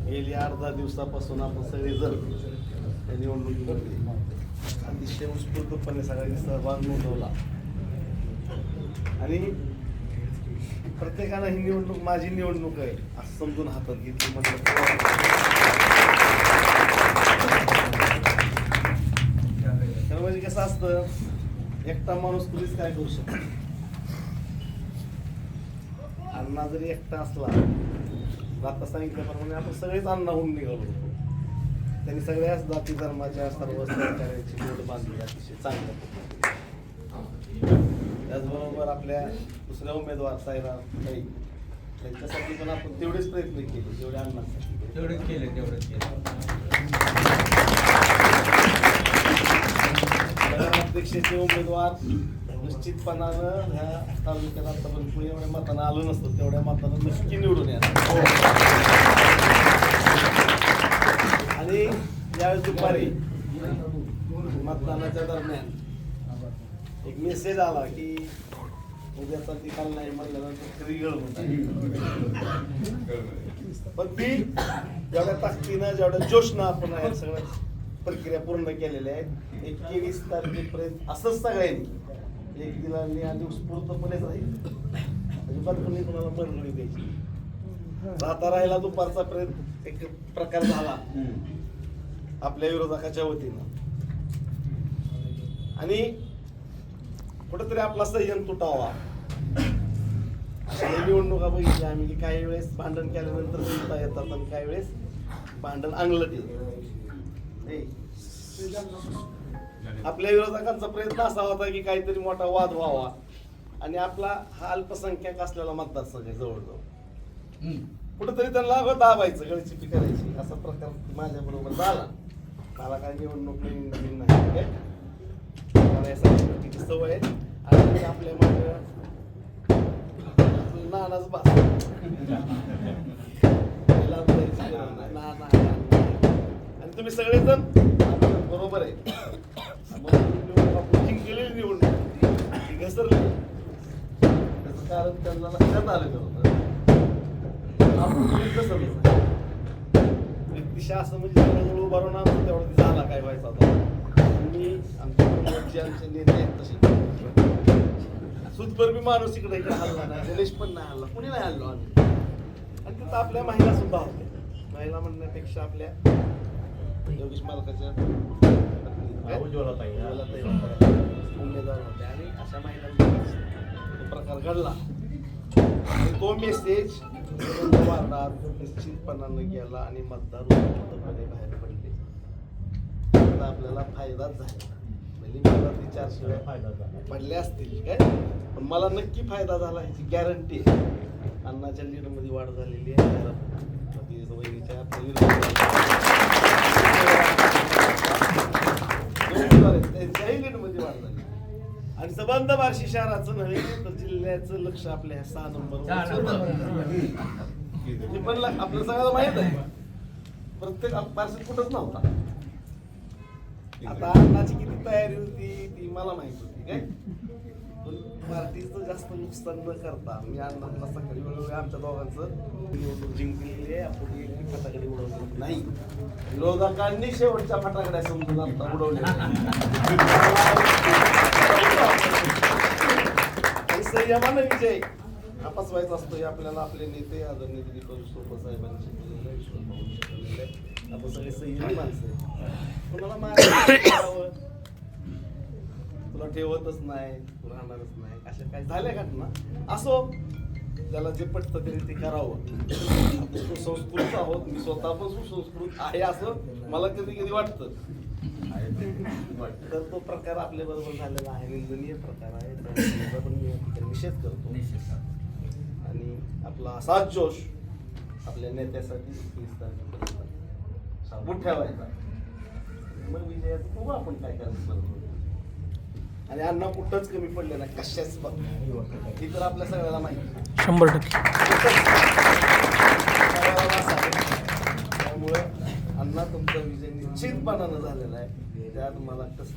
गेली 8-10 दिवसापासून आपण सगळे जण या निवडणुकीमध्ये अतिशय उत्स्फूर्तपणे सगळ्यांनी सहभाग नोंदवला आणि प्रत्येकानं ही निवडणूक माझी निवडणूक आहे असं समजून हातात घेतली. म्हटलं तर म्हणजे कसं असतं, एकटा माणूस कुणीच काय करू शकतो. अण्णा जरी एकटा असला, आता सांगितल्याप्रमाणे आपण सगळेच अण्णाहून निघालो होतो. त्यांनी सगळ्याच जाती धर्माच्या सर्व सहकार्याची जोड बांधली अतिशय चांगलं. त्याचबरोबर आपल्या दुसऱ्या उमेदवार साईराम ताई त्यांच्यासाठी पण आपण तेवढेच प्रयत्न केले जेवढे अण्णांसाठी तेवढेच केले. अध्यक्षाचे उमेदवार निश्चितपणानं ह्या तालुक्यात आतापर्यंत पुढे एवढ्या मतानं आलं नसतं, तेवढ्या मतानं नक्की निवडून येणार. आणि यावेळेस दुपारी मतदानाच्या दरम्यान एक मेसेज आला की उद्याचा निकाल नाही म्हणल्यानंतर रिगळ होता. पण ती जेवढ्या ताकदीनं जेवढ्या जोशनं आपण या सगळ्या प्रक्रिया पूर्ण केलेल्या आहेत. 21 तारखेपर्यंत असंच सगळ्यांनी एक दिलांनी आणि उत्स्फूर्तपणेच राहील. अजिबात कोणी कोणाला मनगडी द्यायची. आता राहिला दुपारचा प्रयत्न एक प्रकार झाला आपल्या विरोधकाच्या वतीनं आणि कुठेतरी आपला संयम तुटावा. निवडणुका बघितली आम्ही की काही वेळेस भांडण केल्यानंतर जिंकता येतात आणि काही वेळेस भांडण अंगलट येतं. आपल्या विरोधकांचा प्रयत्न असा होता की काहीतरी मोठा वाद व्हावा आणि आपला हा अल्पसंख्याक असलेला मतदारसंघ जवळजवळ कुठेतरी त्यांना दाबायचं, गळचिपी करायची असा प्रकार माझ्या बरोबर झाला. मला काय निवडणूक नवीन नाही, मला या सगळ्या गोष्टीची सवय आहे आणि आपल्या मागे नानाच बा आणि तुम्ही सगळेजण बरोबर आहे. जिंकलेली निवडणूक घसरली त्याचं कारण त्यांना लक्षात आलेलं होतं. व्यक्तिशा असं म्हणजे जवळ उभारून आमचं तेवढं झाला काय व्हायचा होता. मी आमचे नेते आहेत तसे सुदभर बी माणूस इकडे हल्ला नाही, गणेश पण नाही हल्ला, कुणी नाही हल्लो आम्ही. आणि तिथं आपल्या महिला सुद्धा होत्या. महिला म्हणण्यापेक्षा आपल्या योगेश मालकाच्या उमेदवार होते आणि अशा महिलांचा प्रकार घडला. आणि तो मेसेज वार्डात निश्चितपणानं गेला आणि मतदार उत्स्फूर्तपणे बाहेर पडले. आता आपल्याला फायदाच झाला. म्हणजे मला ती 400 फायदा झाला पडले असतील काय, पण मला नक्की फायदा झाला ह्याची गॅरंटी आहे. अण्णाच्या लीडमध्ये वाढ झालेली आहे. त्यांच्याही लीडमध्ये वाढ झाली आणि सबंध बार्शी शहराचं नव्हे तर जिल्ह्याचं लक्ष आपल्या 6 नंबर पण आपल्या सगळ्याला माहित आहे. प्रत्येक बार्शीत कुठंच नव्हता. आता अण्णाची किती तयारी होती ती मला माहित होती काय, पण पार्टीचं जास्त नुकसान न करता मी अण्णांना सकाळी वेळोवेळी आमच्या दोघांचं निवडणूक जिंकलेली आहे, आपण एक फटाकडे उडवली नाही. विरोधकांनी शेवटच्या फटाकड्या समजून आता उडवल्या. संयमानं विजय नापास व्हायचा असतो. आपल्याला आपले नेते आदरणीय दिलीप सोपे साहेबांनी शिकवलेलं आहे. आपण सगळे संयमी माणसं आहे. कुणाला मारावं, तुला ठेवतच नाही, तू राहणारच नाही, अशा काय झाल्या घटना असो. त्याला जे पटतं तरी ते करावं. आपण सुसंस्कृत आहोत, मी स्वतः पण सुसंस्कृत आहे असं मला कधी कधी वाटतं. तर तो प्रकार आपल्या बरोबर झालेला आहे, निंदनीय प्रकार आहे. त्याचा पण मी निषेध करतो आणि आपला असाच जोश आपल्या नेत्यासाठी 30 तारखेपर्यंत सांगून ठेवायचा. मग विजयाचं बघू आपण काय करायचं. आणि अण्णा कुठंच कमी पडले नाही कशाच बघ, ही तर आपल्या सगळ्याला माहिती 100%. त्यामुळे अण्णा तुमचा विजय निश्चितपणानं झालेला आहे. त्यात मला कसं